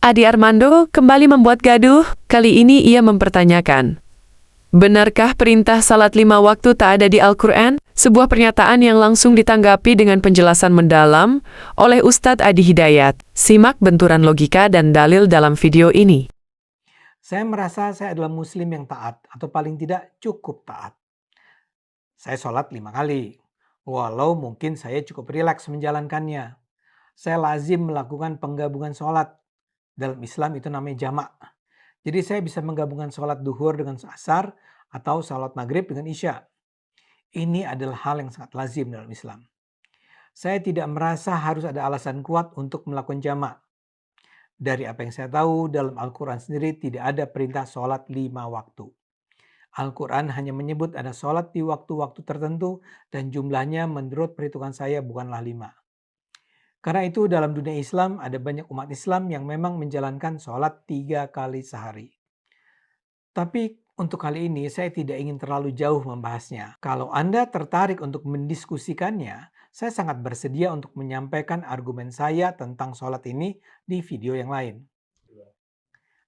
Adi Armando kembali membuat gaduh. Kali ini ia mempertanyakan, benarkah perintah salat 5 waktu tak ada di Al-Quran? Sebuah pernyataan yang langsung ditanggapi dengan penjelasan mendalam oleh Ustadz Adi Hidayat. Simak benturan logika dan dalil dalam video ini. Saya merasa saya adalah muslim yang taat, atau paling tidak cukup taat. Saya sholat 5 kali, walau mungkin saya cukup rileks menjalankannya. Saya lazim melakukan penggabungan sholat. Dalam Islam itu namanya jamak. Jadi saya bisa menggabungkan sholat duhur dengan asar, atau sholat maghrib dengan isya. Ini adalah hal yang sangat lazim dalam Islam. Saya tidak merasa harus ada alasan kuat untuk melakukan jamak. Dari apa yang saya tahu, dalam Al-Quran sendiri tidak ada perintah sholat 5 waktu. Al-Quran hanya menyebut ada sholat di waktu-waktu tertentu dan jumlahnya menurut perhitungan saya bukanlah 5. Karena itu dalam dunia Islam ada banyak umat Islam yang memang menjalankan sholat 3 kali sehari. Tapi untuk kali ini saya tidak ingin terlalu jauh membahasnya. Kalau Anda tertarik untuk mendiskusikannya, saya sangat bersedia untuk menyampaikan argumen saya tentang sholat ini di video yang lain.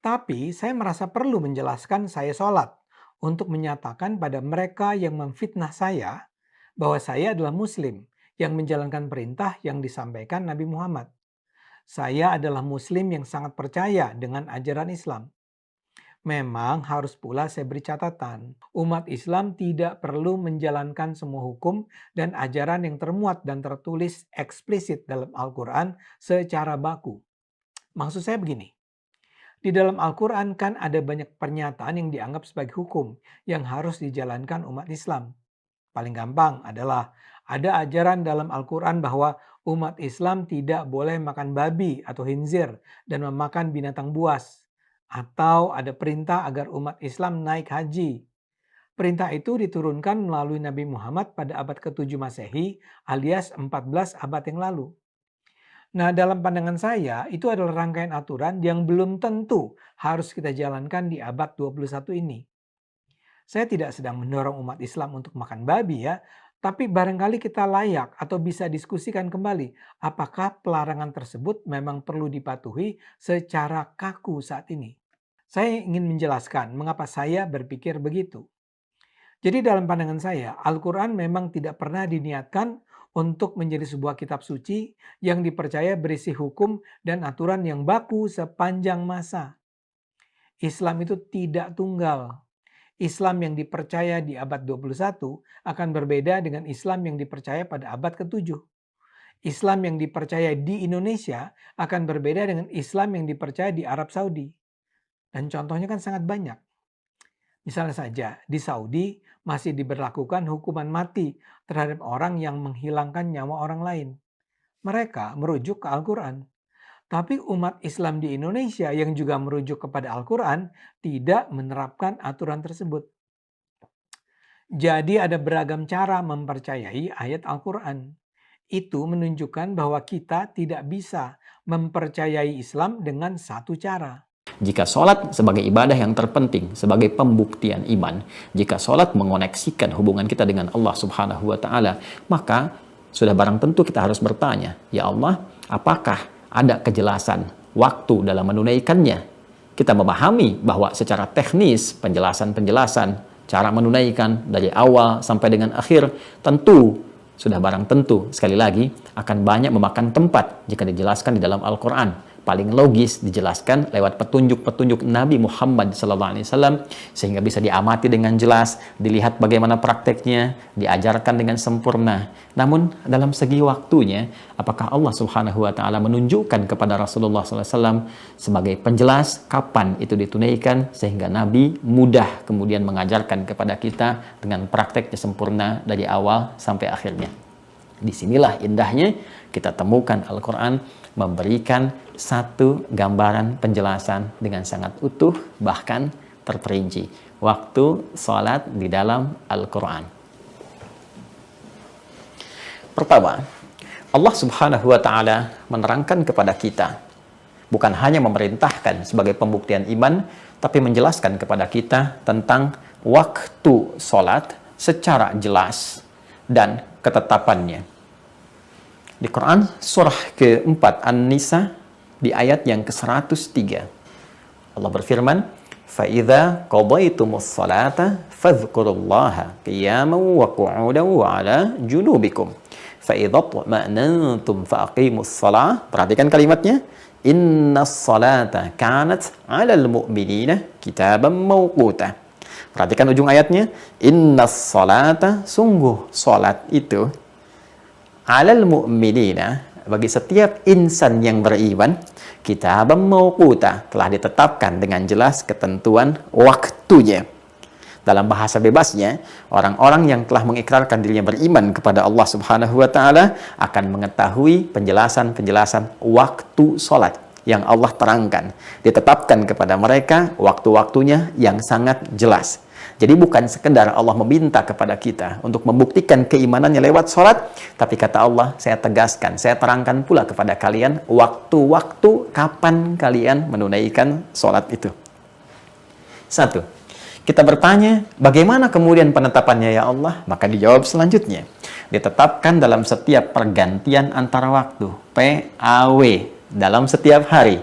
Tapi saya merasa perlu menjelaskan saya sholat untuk menyatakan pada mereka yang memfitnah saya bahwa saya adalah muslim yang menjalankan perintah yang disampaikan Nabi Muhammad. Saya adalah muslim yang sangat percaya dengan ajaran Islam. Memang harus pula saya beri catatan, umat Islam tidak perlu menjalankan semua hukum dan ajaran yang termuat dan tertulis eksplisit dalam Al-Quran secara baku. Maksud saya begini, di dalam Al-Quran kan ada banyak pernyataan yang dianggap sebagai hukum yang harus dijalankan umat Islam. Paling gampang adalah ada ajaran dalam Al-Quran bahwa umat Islam tidak boleh makan babi atau khinzir dan memakan binatang buas. Atau ada perintah agar umat Islam naik haji. Perintah itu diturunkan melalui Nabi Muhammad pada abad ke-7 Masehi alias 14 abad yang lalu. Nah, dalam pandangan saya itu adalah rangkaian aturan yang belum tentu harus kita jalankan di abad 21 ini. Saya tidak sedang mendorong umat Islam untuk makan babi ya, tapi barangkali kita layak atau bisa diskusikan kembali apakah pelarangan tersebut memang perlu dipatuhi secara kaku saat ini. Saya ingin menjelaskan mengapa saya berpikir begitu. Jadi dalam pandangan saya, Al-Quran memang tidak pernah diniatkan untuk menjadi sebuah kitab suci yang dipercaya berisi hukum dan aturan yang baku sepanjang masa. Islam itu tidak tunggal. Islam yang dipercaya di abad 21 akan berbeda dengan Islam yang dipercaya pada abad ke-7. Islam yang dipercaya di Indonesia akan berbeda dengan Islam yang dipercaya di Arab Saudi. Dan contohnya kan sangat banyak. Misalnya saja, di Saudi masih diberlakukan hukuman mati terhadap orang yang menghilangkan nyawa orang lain. Mereka merujuk ke Al-Quran. Tapi umat Islam di Indonesia yang juga merujuk kepada Al-Quran tidak menerapkan aturan tersebut. Jadi ada beragam cara mempercayai ayat Al-Quran. Itu menunjukkan bahwa kita tidak bisa mempercayai Islam dengan satu cara. Jika sholat sebagai ibadah yang terpenting, sebagai pembuktian iman, jika sholat mengoneksikan hubungan kita dengan Allah Subhanahu wa Ta'ala, maka sudah barang tentu kita harus bertanya, ya Allah, apakah ada kejelasan waktu dalam menunaikannya? Kita memahami bahwa secara teknis penjelasan-penjelasan cara menunaikan dari awal sampai dengan akhir tentu sudah barang tentu sekali lagi akan banyak memakan tempat jika dijelaskan di dalam Al-Quran. Paling logis dijelaskan lewat petunjuk-petunjuk Nabi Muhammad SAW sehingga bisa diamati dengan jelas, dilihat bagaimana prakteknya, diajarkan dengan sempurna. Namun dalam segi waktunya, apakah Allah Subhanahu wa Ta'ala menunjukkan kepada Rasulullah SAW sebagai penjelas kapan itu ditunaikan sehingga Nabi mudah kemudian mengajarkan kepada kita dengan prakteknya sempurna dari awal sampai akhirnya. Disinilah indahnya kita temukan Al-Quran memberikan satu gambaran penjelasan dengan sangat utuh bahkan terperinci. Waktu sholat di dalam Al-Quran. Pertama, Allah Subhanahu wa Ta'ala menerangkan kepada kita, bukan hanya memerintahkan sebagai pembuktian iman, tapi menjelaskan kepada kita tentang waktu sholat secara jelas dan ketetapannya. Di Quran surah ke-4 An-Nisa di ayat yang ke-103. Allah berfirman, فَإِذَا قَضَيْتُمُ الصَّلَاةَ فَاذْكُرُوا اللَّهَ قِيَامًا وَقُعُودًا وَعَلَى جُنُوبِكُمْ فَإِذَا اطْمَأْنَنْتُمْ فَأَقِيمُوا الصَّلَاةَ. Perhatikan kalimatnya. Inna salata kanat 'alal mu'minina kitaban mawquta. Perhatikan ujung ayatnya. Inna salata, sungguh salat itu 'alal mu'minina, bagi setiap insan yang beriman, kitaban mawquta, telah ditetapkan dengan jelas ketentuan waktunya. Dalam bahasa bebasnya, orang-orang yang telah mengikrarkan dirinya beriman kepada Allah Subhanahu wa taala akan mengetahui penjelasan-penjelasan waktu salat yang Allah terangkan. Ditetapkan kepada mereka waktu-waktunya yang sangat jelas. Jadi bukan sekedar Allah meminta kepada kita untuk membuktikan keimanannya lewat salat, tapi kata Allah, saya tegaskan, saya terangkan pula kepada kalian waktu-waktu kapan kalian menunaikan salat itu. Satu, kita bertanya, bagaimana kemudian penetapannya ya Allah? Maka dijawab selanjutnya. Ditetapkan dalam setiap pergantian antara waktu. PAW. Dalam setiap hari.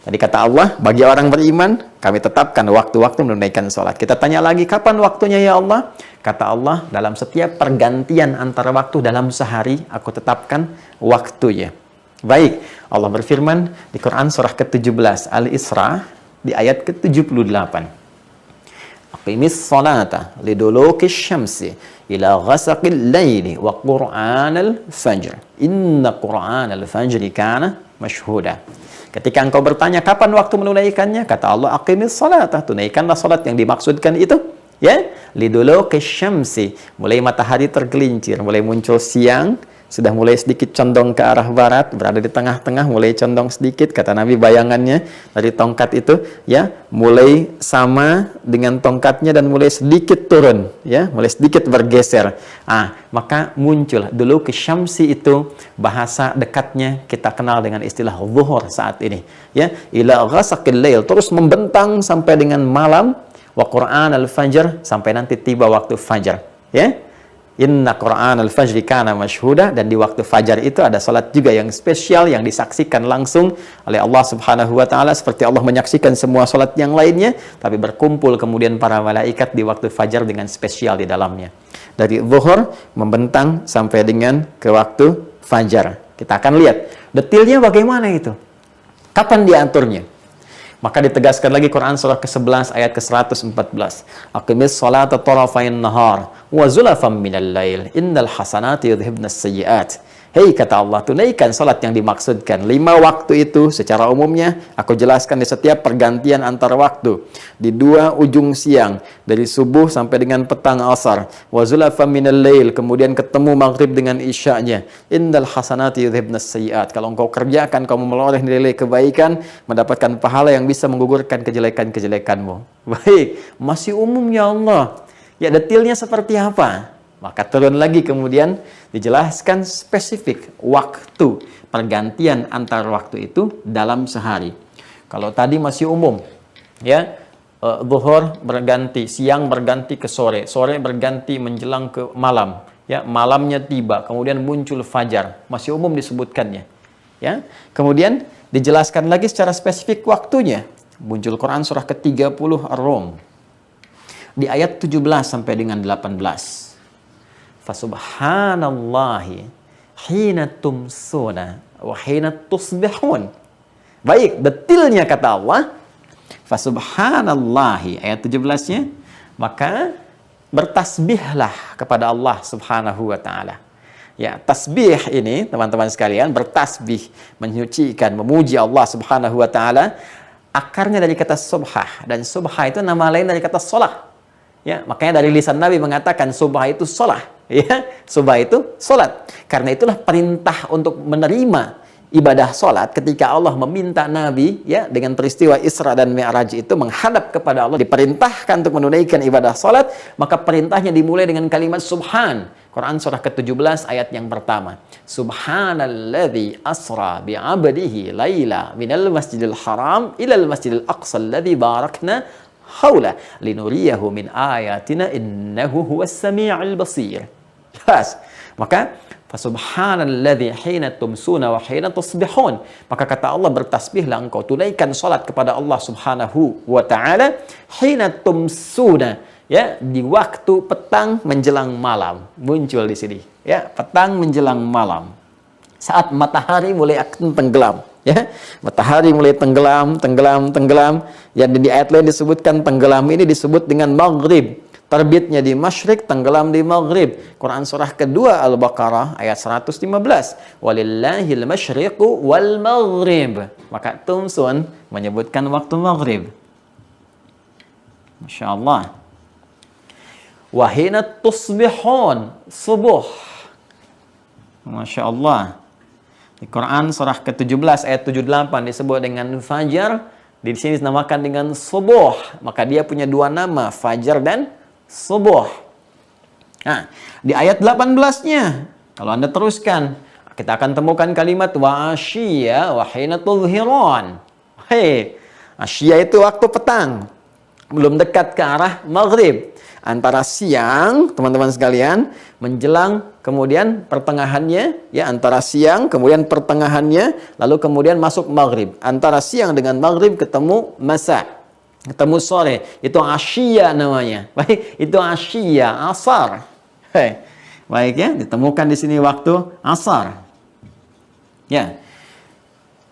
Tadi kata Allah, bagi orang beriman, kami tetapkan waktu-waktu menunaikan sholat. Kita tanya lagi, kapan waktunya ya Allah? Kata Allah, dalam setiap pergantian antara waktu dalam sehari, aku tetapkan waktunya. Baik, Allah berfirman di Quran surah ke-17, Al-Isra, di ayat ke-78. Aqimis salata liduluki syamsi ila ghasaqil laili wa qur'anal fajr. Inna qur'anal fajri kana masyhuda. Ketika engkau bertanya kapan waktu menunaikannya, kata Allah, aqimis salata, tunaikanlah salat yang dimaksudkan itu, ya, liduluki syamsi, mulai matahari tergelincir, mulai muncul siang, sudah mulai sedikit condong ke arah barat, berada di tengah-tengah, mulai condong sedikit, kata Nabi bayangannya dari tongkat itu, ya, mulai sama dengan tongkatnya dan mulai sedikit turun, ya, mulai sedikit bergeser. Maka muncul dulu ke syamsi itu, bahasa dekatnya kita kenal dengan istilah zuhur saat ini, ya, ila ghasaqil lail, terus membentang sampai dengan malam, wa Qur'an al-fajr, sampai nanti tiba waktu fajar, ya. Inna Qur'an al-fajri kana masyhuda, dan di waktu fajar itu ada salat juga yang spesial yang disaksikan langsung oleh Allah Subhanahu wa taala, seperti Allah menyaksikan semua salat yang lainnya, tapi berkumpul kemudian para malaikat di waktu fajar dengan spesial di dalamnya. Dari zuhur membentang sampai dengan ke waktu fajar. Kita akan lihat detailnya bagaimana itu. Kapan diaturnya? Maka ditegaskan lagi Quran surah ke-11 ayat ke-114. Aqimis salata tarafain nahar wa zulafam minal lail innal hasanati yudhibnas sayyiat. Hei, kata Allah, tunaikan salat yang dimaksudkan. 5 waktu itu secara umumnya aku jelaskan di setiap pergantian antara waktu. Di 2 ujung siang, dari subuh sampai dengan petang asar. Wa zulafam minal lail, kemudian ketemu maghrib dengan isya'nya. Innal hasanati yudhibnas sayyiat. Kalau engkau kerjakan, kamu meloreh nilai kebaikan, mendapatkan pahala yang bisa menggugurkan kejelekan-kejelekanmu. Baik, masih umum ya Allah. Ya, detailnya seperti apa? Maka turun lagi kemudian dijelaskan spesifik waktu pergantian antar waktu itu dalam sehari. Kalau tadi masih umum, ya, zuhur berganti, siang berganti ke sore, sore berganti menjelang ke malam, ya, malamnya tiba, kemudian muncul fajar, masih umum disebutkannya, ya. Kemudian dijelaskan lagi secara spesifik waktunya. Muncul Quran surah ke-30 Ar-Rum di ayat 17 sampai dengan 18. Fasubhanallahi hina tumsuna wa hina tusbihun. Baik, detailnya kata Allah. Fasubhanallahi, ayat 17-nya, maka bertasbihlah kepada Allah Subhanahu wa taala. Ya, tasbih ini teman-teman sekalian, bertasbih, menyucikan, memuji Allah Subhanahu wa taala, akarnya dari kata subhah, dan subhah itu nama lain dari kata shalah. Ya, makanya dari lisan Nabi mengatakan subhah itu shalah. Ya, subah itu solat. Karena itulah perintah untuk menerima ibadah solat ketika Allah meminta Nabi, ya, dengan peristiwa Isra dan Mi'raj itu menghadap kepada Allah, diperintahkan untuk menunaikan ibadah solat, maka perintahnya dimulai dengan kalimat subhan. Quran surah ke-17 ayat yang pertama. Subhanalladzi asra bi'abdihi laila minal masjidil haram ilal masjidil aqsa alladzi barakna haula linuriyahu min ayatina innahu huwas sami'ul basir. Jelas. Maka fasubhanalladzi hina tumsuna wa hina tusbihun. Maka kata Allah, bertasbihlah engkau, tunaikan salat kepada Allah Subhanahu wa taala hina tumsuna, ya, di waktu petang menjelang malam. Muncul di sini, ya, petang menjelang malam. Saat matahari mulai akan tenggelam, ya. Matahari mulai tenggelam. Yang di ayat lain disebutkan tenggelam ini disebut dengan maghrib. Terbitnya di masyrik, tenggelam di maghrib. Quran surah kedua Al-Baqarah ayat 115. Walillahil masyriqu wal maghrib. Maka tumsun menyebutkan waktu maghrib. Masya Allah. Wahina tusbihun, subuh. Masya Allah. Di Quran surah ke-17 ayat 78 disebut dengan fajar. Di sini dinamakan dengan subuh. Maka dia punya dua nama, fajar dan subuh. Nah, di ayat 18-nya, kalau Anda teruskan, kita akan temukan kalimat wa asyiya wa hina tudhiran. Hei, asyiya itu waktu petang, belum dekat ke arah maghrib. Antara siang, teman-teman sekalian, menjelang kemudian pertengahannya, ya, antara siang kemudian pertengahannya, lalu kemudian masuk maghrib. Antara siang dengan maghrib ketemu masa, ketemu sore, itu asyiya namanya. Baik, itu asyiya, asar. Baik, ya, ditemukan di sini waktu asar. Ya.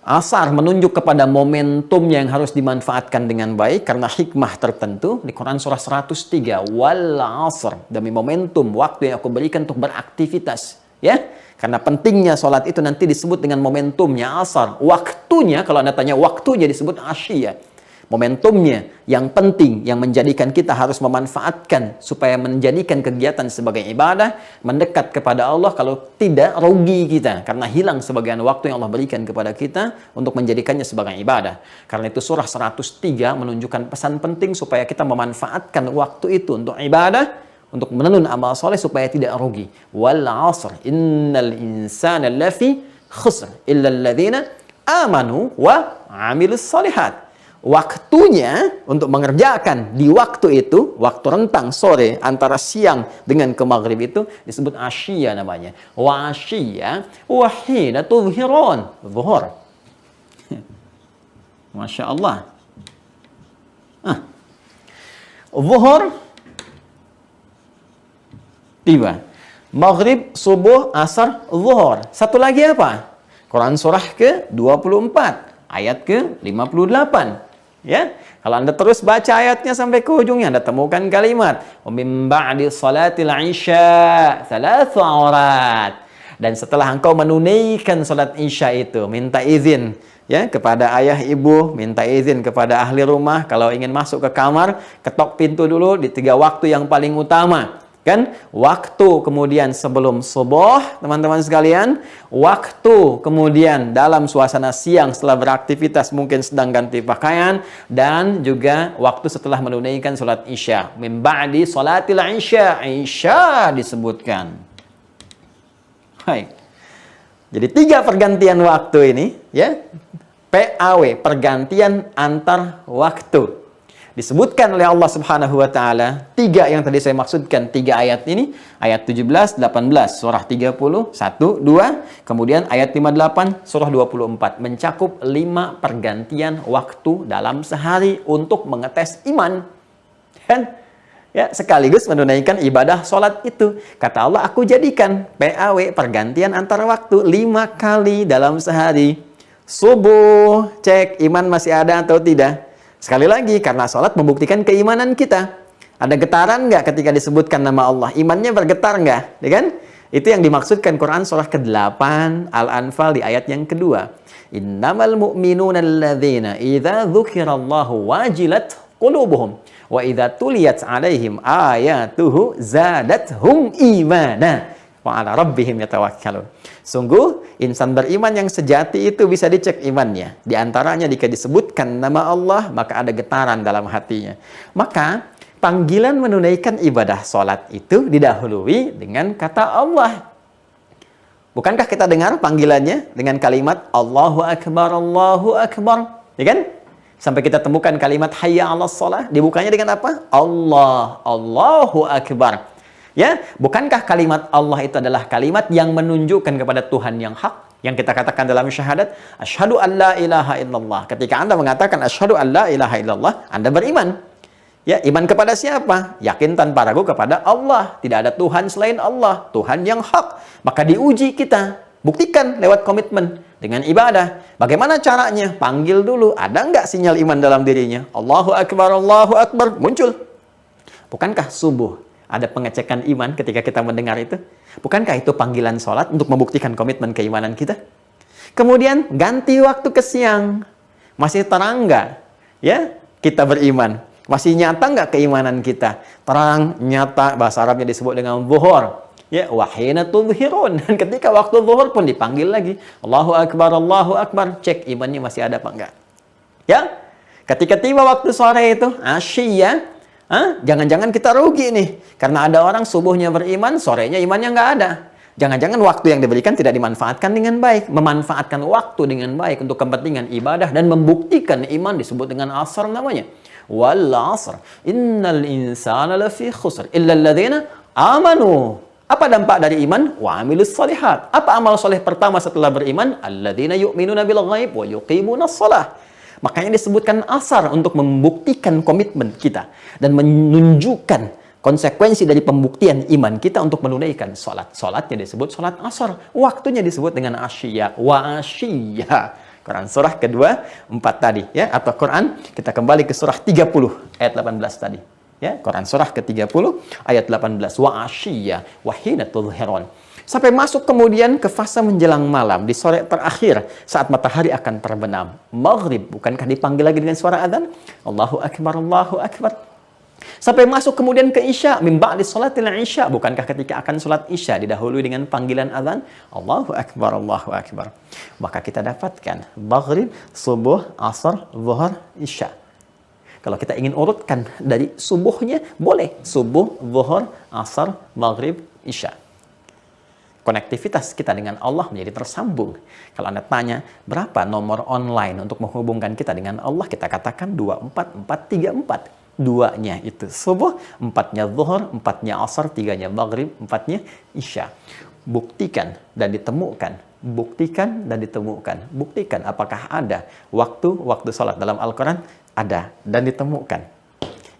Asar menunjuk kepada momentum yang harus dimanfaatkan dengan baik karena hikmah tertentu. Di Quran surah 103, wal asr, demi momentum waktu yang aku berikan untuk beraktivitas, ya. Karena pentingnya sholat itu nanti disebut dengan momentumnya asar. Waktunya, kalau Anda tanya waktunya, disebut asyiyah. Momentumnya yang penting, yang menjadikan kita harus memanfaatkan supaya menjadikan kegiatan sebagai ibadah, mendekat kepada Allah. Kalau tidak, rugi kita karena hilang sebagian waktu yang Allah berikan kepada kita untuk menjadikannya sebagai ibadah. Karena itu surah 103 menunjukkan pesan penting supaya kita memanfaatkan waktu itu untuk ibadah, untuk menenun amal soleh supaya tidak rugi. Wal asr innal insana lafi khusr illa alladhina amanu wa amilus solihat. Waktunya untuk mengerjakan di waktu itu, waktu rentang sore antara siang dengan ke maghrib itu disebut asyiyah namanya. Wa asyiyah wa hina tudhiran, zuhur. Masya Allah. Zuhur tiba. Maghrib, subuh, asar, zuhur. Satu lagi apa? Quran surah ke-24 ayat ke-58. Ya, kalau Anda terus baca ayatnya sampai ke ujungnya, Anda temukan kalimat min ba'di salatil isya thalathu awrat. Dan setelah engkau menunaikan salat isya itu, minta izin, ya, kepada ayah ibu, minta izin kepada ahli rumah. Kalau ingin masuk ke kamar, ketok pintu dulu di 3 waktu yang paling utama. Kan? Waktu kemudian sebelum subuh, teman-teman sekalian. Waktu kemudian dalam suasana siang setelah beraktivitas, mungkin sedang ganti pakaian. Dan juga waktu setelah menunaikan salat isya. Min ba'di salatil isya. Isya disebutkan. Baik. Jadi 3 pergantian waktu ini, ya. PAW, pergantian antar waktu. Disebutkan oleh Allah Subhanahu wa taala 3 yang tadi saya maksudkan, 3 ayat ini, ayat 17, 18 surah 30, 1, 2, kemudian ayat 58 surah 24 mencakup 5 pergantian waktu dalam sehari untuk mengetes iman. Dan ya, sekaligus menunaikan ibadah sholat itu. Kata Allah, aku jadikan PAW, pergantian antara waktu 5 kali dalam sehari. Subuh, cek iman masih ada atau tidak. Sekali lagi, karena sholat membuktikan keimanan kita. Ada getaran nggak ketika disebutkan nama Allah? Imannya bergetar nggak? Ya kan? Itu yang dimaksudkan Quran surah ke-8 Al-Anfal di ayat yang kedua. Innamal mu'minuna alladzina idza dzukirallahu wajilat qulubuhum wa idza tuliyat alaihim ayatuhu zadathum imana wa ala rabbihim yatawakkalun. Sungguh, insan beriman yang sejati itu bisa dicek imannya. Di antaranya jika disebutkan nama Allah, maka ada getaran dalam hatinya. Maka, panggilan menunaikan ibadah sholat itu didahului dengan kata Allah. Bukankah kita dengar panggilannya dengan kalimat Allahu Akbar, Allahu Akbar? Ya kan? Sampai kita temukan kalimat Hayya 'alas shalah, dibukanya dengan apa? Allah, Allahu Akbar. Ya, bukankah kalimat Allah itu adalah kalimat yang menunjukkan kepada Tuhan yang hak? Yang kita katakan dalam syahadat, asyhadu an la ilaha illallah. Ketika Anda mengatakan asyhadu an la ilaha illallah, Anda beriman. Ya, iman kepada siapa? Yakin tanpa ragu kepada Allah. Tidak ada Tuhan selain Allah, Tuhan yang hak. Maka diuji kita. Buktikan lewat komitmen dengan ibadah. Bagaimana caranya? Panggil dulu. Ada nggak sinyal iman dalam dirinya? Allahu Akbar, muncul. Bukankah subuh ada pengecekan iman ketika kita mendengar itu? Bukankah itu panggilan sholat untuk membuktikan komitmen keimanan kita? Kemudian ganti waktu ke siang. Masih terang nggak? Ya, kita beriman. Masih nyata nggak keimanan kita? Terang, nyata, bahasa Arabnya disebut dengan zuhur. Ya, wahina tudhirun. Dan ketika waktu zuhur pun dipanggil lagi. Allahu Akbar. Cek imannya masih ada apa enggak. Ya, ketika tiba waktu sore itu, asyiyah. Jangan-jangan kita rugi nih. Karena ada orang subuhnya beriman, sorenya imannya nggak ada. Jangan-jangan waktu yang diberikan tidak dimanfaatkan dengan baik. Memanfaatkan waktu dengan baik untuk kepentingan ibadah dan membuktikan iman disebut dengan asar namanya. Wal asr, innal insana lafi khusr, illa alladhina amanu. Apa dampak dari iman? Wa amilus salihat. Apa amal soleh pertama setelah beriman? Alladzina yu'minuna bil ghaib wa yuqimunas shalah. Makanya disebutkan asar untuk membuktikan komitmen kita dan menunjukkan konsekuensi dari pembuktian iman kita untuk menunaikan sholat. Sholatnya disebut sholat asar. Waktunya disebut dengan asyiyah. Wa asyiyah. Quran surah kedua 4 tadi. Ya, atau Quran, kita kembali ke surah 30 ayat 18 tadi. Ya, Quran surah ke-30 ayat 18. Wa asyiyah wa hina tudhhirun. Sampai masuk kemudian ke fase menjelang malam, di sore terakhir, saat matahari akan terbenam. Maghrib, bukankah dipanggil lagi dengan suara adzan? Allahu Akbar, Allahu Akbar. Sampai masuk kemudian ke isya, min ba'di sholatil isya. Bukankah ketika akan sholat isya didahului dengan panggilan adzan? Allahu Akbar, Allahu Akbar. Maka kita dapatkan maghrib, subuh, asar, zuhur, isya. Kalau kita ingin urutkan dari subuhnya, boleh. Subuh, zuhur, asar, maghrib, isya. Konektivitas kita dengan Allah menjadi tersambung. Kalau Anda tanya, berapa nomor online untuk menghubungkan kita dengan Allah? Kita katakan 24434. 2-nya itu subuh, 4-nya zuhur, 4-nya asar, 3-nya maghrib, 4-nya isya. Buktikan dan ditemukan. Buktikan dan ditemukan. Buktikan apakah ada waktu sholat dalam Al-Quran? Ada dan ditemukan.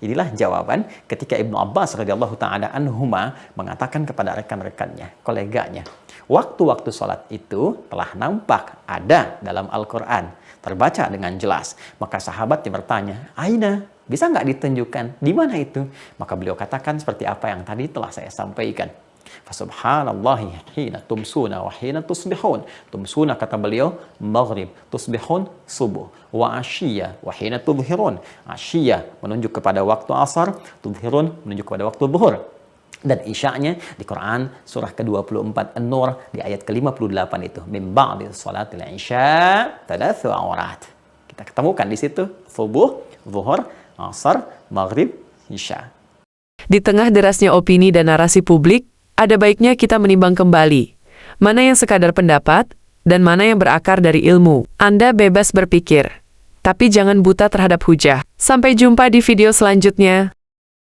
Inilah jawaban ketika Ibnu Abbas radhiyallahu ta'ala anhuma mengatakan kepada rekan-rekannya, koleganya, waktu-waktu sholat itu telah nampak ada dalam Al-Quran, terbaca dengan jelas. Maka sahabatnya bertanya, Aina, bisa nggak ditunjukkan? Di mana itu? Maka beliau katakan seperti apa yang tadi telah saya sampaikan. Fasubhanallahi hina tumsuna wa hina tusbihun. Tumsuna kata beliau maghrib, tusbihun subuh, wa asyiyah wa hina tudhhirun. Asyiyah menunjuk kepada waktu asar, tudhhirun menunjuk kepada waktu zuhur. Dan isya'nya di Quran surah ke-24 An-Nur di ayat ke-58 itu min ba'di sholatil isya talatsu awrat. Kita ketemukan di situ subuh, zuhur, asar, maghrib, isya. Di tengah derasnya opini dan narasi publik, ada baiknya kita menimbang kembali mana yang sekadar pendapat dan mana yang berakar dari ilmu. Anda bebas berpikir, tapi jangan buta terhadap hujah. Sampai jumpa di video selanjutnya.